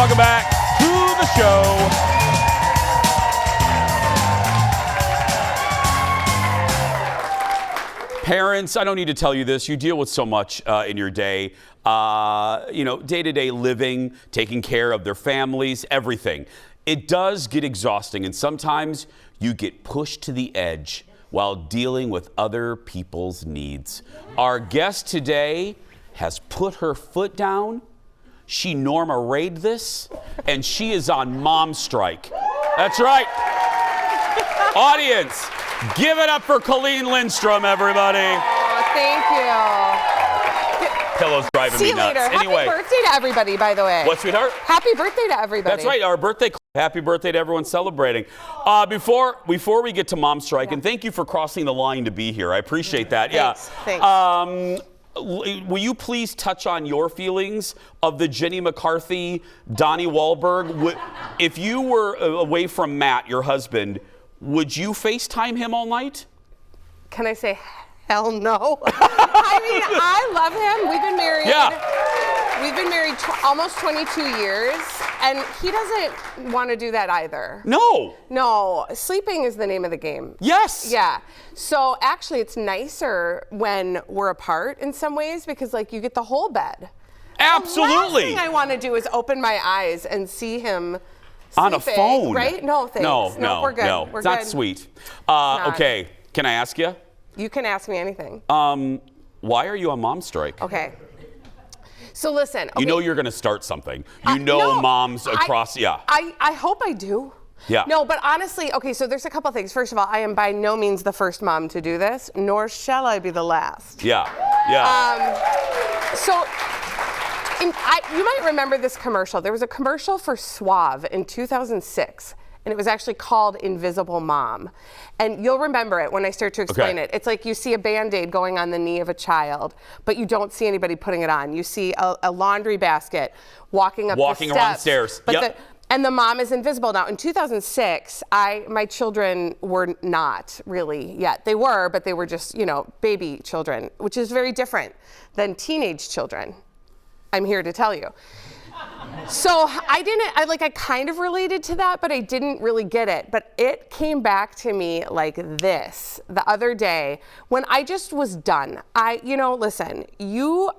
Welcome back to the show. Parents, I don't need to tell you this. You deal with so much in your day. Day-to-day living, taking care of their families, everything. It does get exhausting, and sometimes you get pushed to the edge while dealing with other people's needs. Our guest today has put her foot down. She Norma Ray'd this, and she is on mom strike. That's right. Audience, give it up for Colleen Lindstrom, everybody. Oh, thank you. Pillow's driving me nuts. Later. Anyway. Happy birthday to everybody, by the way. What, sweetheart? Happy birthday to everybody. That's right, our birthday. Happy birthday to everyone celebrating. Before we get to mom strike, and thank you for crossing the line to be here. I appreciate that. Thanks. Will you please touch on your feelings of the Jenny McCarthy, Donnie Wahlberg? If you were away from Matt, your husband, would you FaceTime him all night? Can I say hell no? I mean, I love him. We've been married. Yeah. We've been married almost 22 years, and he doesn't want to do that either. No. No, sleeping is the name of the game. Yes. Yeah. So actually, it's nicer when we're apart in some ways because, like, you get the whole bed. Absolutely. The last thing I want to do is open my eyes and see him on a phone. Right? No, thanks. No, we're good. No, we're it's not good. sweet. Not. Okay, can I ask you? You can ask me anything. Why are you on mom strike? Okay. So listen. Okay. You know you're going to start something. Moms across, I hope I do. Yeah. No, but honestly, okay, so there's a couple things. First of all, I am by no means the first mom to do this, nor shall I be the last. Yeah. You might remember this commercial. There was a commercial for Suave in 2006. And it was actually called Invisible Mom. And you'll remember it when I start to explain it. It's like you see a Band-Aid going on the knee of a child, but you don't see anybody putting it on. You see a laundry basket walking around stairs. But and the mom is invisible. Now, in 2006, my children were not really yet. They were, but they were just, baby children, which is very different than teenage children. I'm here to tell you. So I kind of related to that, but I didn't really get it. But it came back to me like this the other day when I just was done. Listen,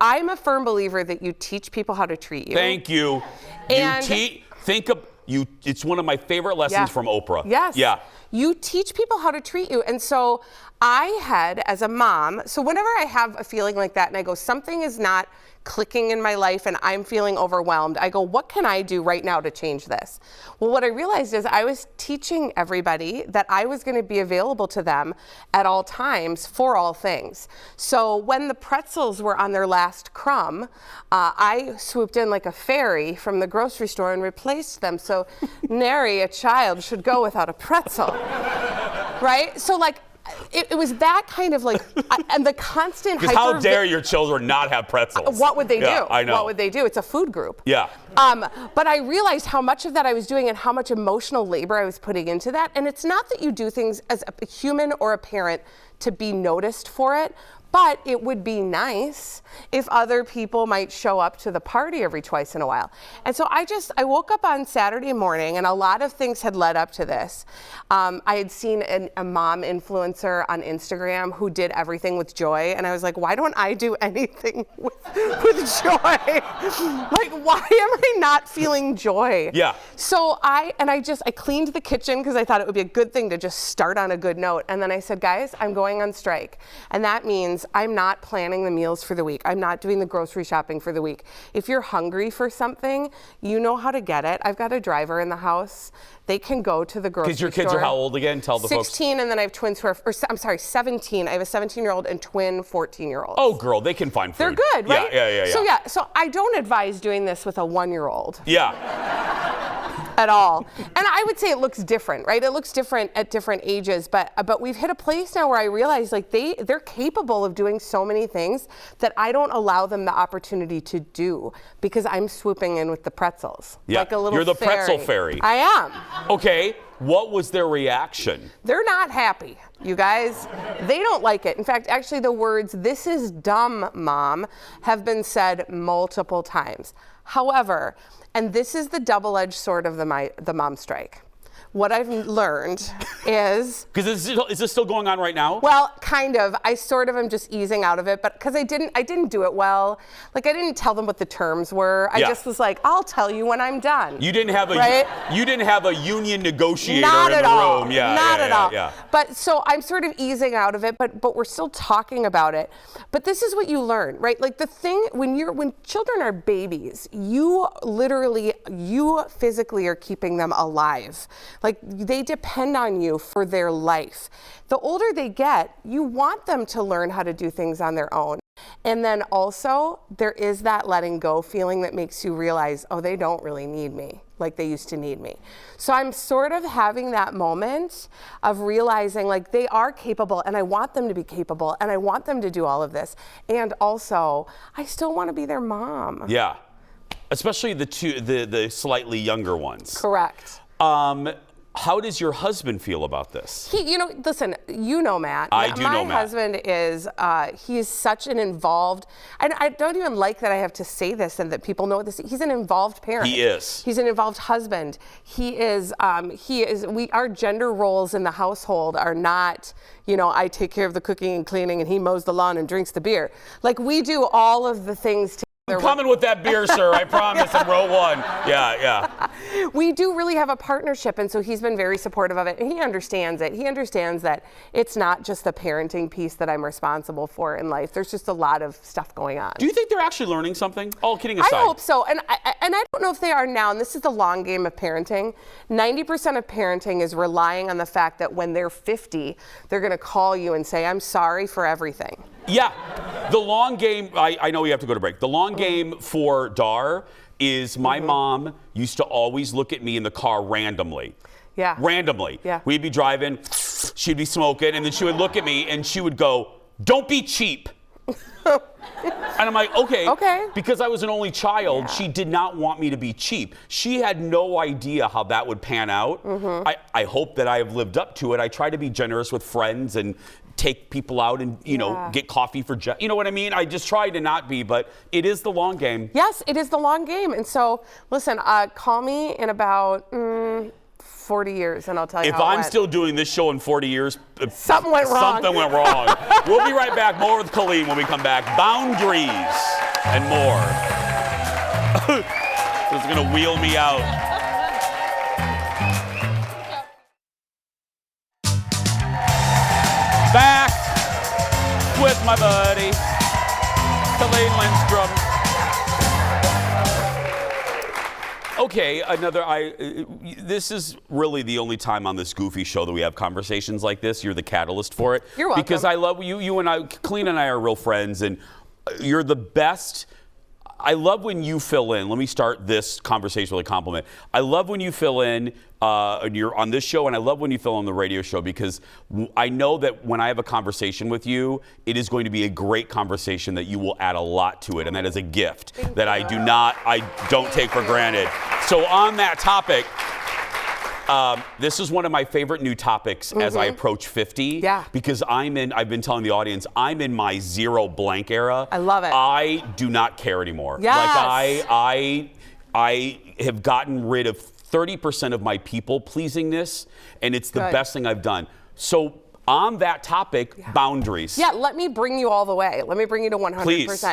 I'm a firm believer that you teach people how to treat you. Thank you. And it's one of my favorite lessons from Oprah. Yes. Yeah. You teach people how to treat you. And so I had, as a mom, so whenever I have a feeling like that and I go, something is not clicking in my life and I'm feeling overwhelmed, I go, what can I do right now to change this? Well, what I realized is I was teaching everybody that I was going to be available to them at all times for all things. So when the pretzels were on their last crumb, I swooped in like a fairy from the grocery store and replaced them. So nary a child should go without a pretzel, right? So it was that kind of and the constant Because how dare your children not have pretzels? What would they do? I know. What would they do? It's a food group. Yeah. But I realized how much of that I was doing and how much emotional labor I was putting into that. And it's not that you do things as a human or a parent to be noticed for it, but it would be nice if other people might show up to the party every twice in a while. And so I woke up on Saturday morning, and a lot of things had led up to this. I had seen a mom influencer on Instagram who did everything with joy, and I was like, why don't I do anything with joy? Why am I not feeling joy? Yeah. So I cleaned the kitchen because I thought it would be a good thing to just start on a good note. And then I said, guys, I'm going on strike. And that means I'm not planning the meals for the week. I'm not doing the grocery shopping for the week. If you're hungry for something, you know how to get it. I've got a driver in the house. They can go to the grocery store. Because your kids are how old again? Tell the 16, folks. 16, and then I have twins who are, 17. I have a 17-year-old and twin 14-year-olds. Oh, girl, they can find food. They're good, right? Yeah. So I don't advise doing this with a 1-year-old. Yeah. At all. And I would say it looks different, right? It looks different at different ages, but we've hit a place now where I realize they're capable of doing so many things that I don't allow them the opportunity to do because I'm swooping in with the pretzels. Yeah. Like a little You're the fairy. pretzel fairy. I am. Okay. What was their reaction? They're not happy, you guys. They don't like it. In fact, actually the words, "this is dumb, Mom," have been said multiple times. However, and this is the double-edged sword of the mom strike. What I've learned is... Because is this still going on right now? Well, kind of. I sort of am just easing out of it, but because I didn't do it well. Like, I didn't tell them what the terms were. I just was like, I'll tell you when I'm done. You didn't have a you didn't have a union negotiator Not in at the all. room. Yeah, Not at all. Yeah. But so I'm sort of easing out of it, but we're still talking about it. But this is what you learn, right? Like the thing when children are babies, you physically are keeping them alive. Like they depend on you for their life. The older they get, you want them to learn how to do things on their own. And then also there is that letting go feeling that makes you realize, oh, they don't really need me like they used to need me. So I'm sort of having that moment of realizing like they are capable and I want them to be capable and I want them to do all of this. And also I still want to be their mom. Yeah. Especially the slightly younger ones. Correct. How does your husband feel about this? Listen, you know Matt. I do know Matt. My husband is, he's such an involved, and I don't even like that I have to say this and that people know this. He's an involved parent. He is. He's an involved husband. Our gender roles in the household are not, I take care of the cooking and cleaning and he mows the lawn and drinks the beer. Like we do all of the things together. I'm coming with that beer, sir. I promise. In row one. Yeah. We do really have a partnership, and so he's been very supportive of it, and he understands it. He understands that it's not just the parenting piece that I'm responsible for in life. There's just a lot of stuff going on. Do you think they're actually learning something? All kidding aside. I hope so, and I don't know if they are now, and this is the long game of parenting. 90% of parenting is relying on the fact that when they're 50, they're going to call you and say, "I'm sorry for everything." Yeah, the long game, I know we have to go to break. The long game for Dar is my mom used to always look at me in the car randomly. Yeah. Randomly. Yeah. We'd be driving, she'd be smoking, and then she would look at me and she would go, "Don't be cheap." And I'm like, okay. Because I was an only child, she did not want me to be cheap. She had no idea how that would pan out. I hope that I have lived up to it. I try to be generous with friends and take people out and, get coffee for, you know what I mean? I just try to not be, but it is the long game. Yes, it is the long game. And so, listen, call me in about 40 years and I'll tell you if how it I'm went. Still doing this show in 40 years, something went wrong. Something went wrong. We'll be right back. More with Colleen when we come back. Boundaries and more. This is going to wheel me out. Back with my buddy, Colleen Lindstrom. Okay, this is really the only time on this goofy show that we have conversations like this. You're the catalyst for it. You're welcome. Because I love you and I, Colleen and I are real friends, and you're the best. I love when you fill in. Let me start this conversation with a compliment. I love when you fill in, and you're on this show, and I love when you fill in the radio show because I know that when I have a conversation with you, it is going to be a great conversation that you will add a lot to it, and that is a gift that I don't take for granted. So on that topic, this is one of my favorite new topics as I approach 50. Yeah. Because I've been telling the audience, I'm in my zero blank era. I love it. I do not care anymore. Yes. Like I have gotten rid of 30% of my people pleasingness, and it's the best thing I've done. So on that topic, boundaries. Yeah, let me bring you all the way. Let me bring you to 100%. Please.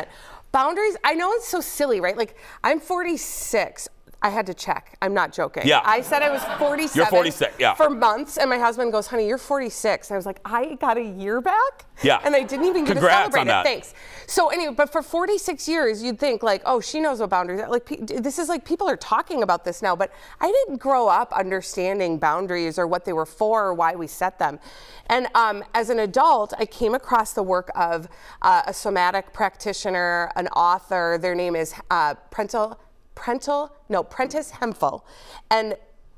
Boundaries, I know it's so silly, right? Like, I'm 46. I had to check. I'm not joking. Yeah. I said I was 47. You're 46, yeah. For months, and my husband goes, "Honey, you're 46." And I was like, I got a year back? Yeah. And I didn't even get to Congrats celebrate on that. it. Thanks. So anyway, but for 46 years, you'd think like, oh, she knows what boundaries are. Like, this is like, people are talking about this now, but I didn't grow up understanding boundaries or what they were for or why we set them. And as an adult, I came across the work of a somatic practitioner, an author. Their name is Prentice Hemphill, and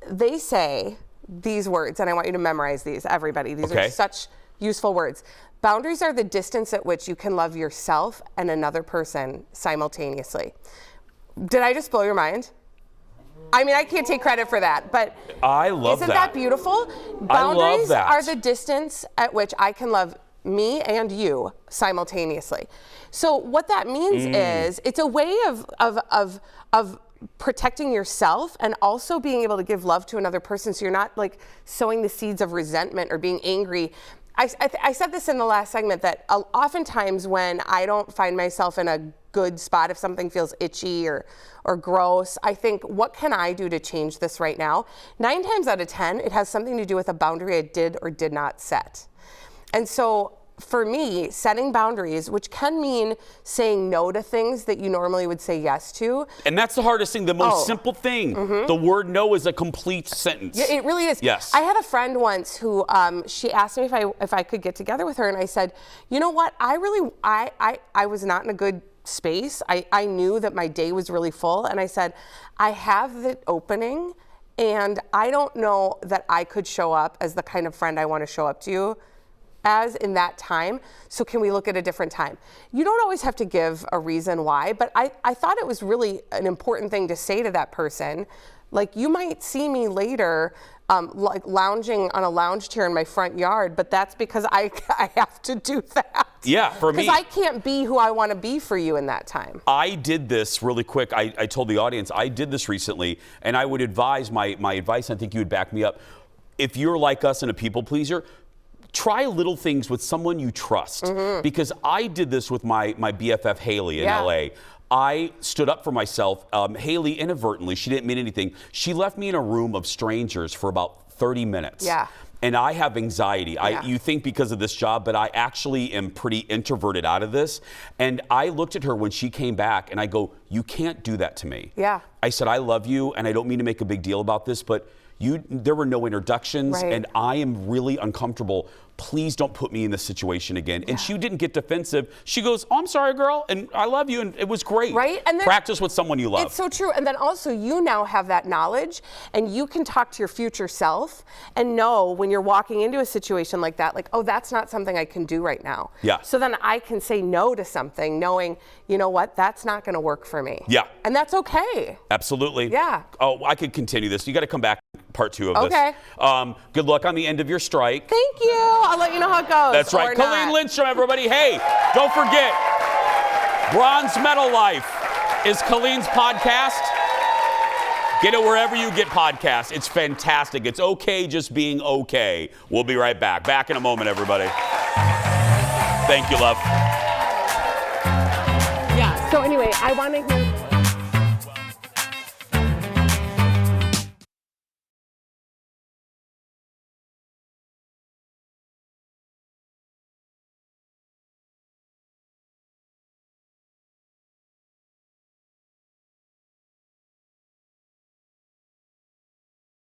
they say these words, and I want you to memorize these, everybody. These are such useful words. Boundaries are the distance at which you can love yourself and another person simultaneously. Did I just blow your mind? I mean, I can't take credit for that, but I love isn't that beautiful? Boundaries that. are the distance at which I can love me and you simultaneously. So what that means is it's a way of protecting yourself and also being able to give love to another person, so you're not like sowing the seeds of resentment or being angry. I said this in the last segment that oftentimes when I don't find myself in a good spot, if something feels itchy or gross, I think, what can I do to change this right now? 9 times out of 10, it has something to do with a boundary I did or did not set. And so for me, setting boundaries, which can mean saying no to things that you normally would say yes to. And that's the hardest thing, the most simple thing. The word no is a complete sentence. Yeah, it really is. Yes. I had a friend once who, she asked me if I could get together with her, and I said, you know what, I was not in a good space. I knew that my day was really full, and I said, I have the opening, and I don't know that I could show up as the kind of friend I want to show up to you as in that time, so can we look at a different time? You don't always have to give a reason why, but I thought it was really an important thing to say to that person. Like, you might see me later like lounging on a lounge chair in my front yard, but that's because I have to do that. Yeah, for me. Because I can't be who I want to be for you in that time. I did this really quick. I told the audience, I did this recently, and I would advise, my advice, I think you would back me up, if you're like us and a people pleaser, try little things with someone you trust. Because I did this with my BFF Haley in LA. I stood up for myself. Haley, inadvertently, she didn't mean anything. She left me in a room of strangers for about 30 minutes. Yeah. And I have anxiety. You think because of this job, but I actually am pretty introverted out of this. And I looked at her when she came back and I go, you can't do that to me. Yeah. I said, I love you and I don't mean to make a big deal about this, but there were no introductions and I am really uncomfortable. Please don't put me in this situation again. And she didn't get defensive. She goes, oh, I'm sorry, girl, and I love you, and it was great. Right? And then, practice with someone you love. It's so true. And then also, you now have that knowledge, and you can talk to your future self and know when you're walking into a situation like that, like, oh, that's not something I can do right now. Yeah. So then I can say no to something, knowing, you know what, that's not going to work for me. Yeah. And that's okay. Absolutely. Yeah. Oh, I could continue this. You got to come back part 2 of this. Okay. Good luck on the end of your strike. Thank you. I'll let you know how it goes. That's right. Colleen Lindstrom, everybody. Hey, don't forget, Bronze Medal Life is Colleen's podcast. Get it wherever you get podcasts. It's fantastic. It's okay just being okay. We'll be right back. Back in a moment, everybody. Thank you, love. Yeah. So anyway, I want to hear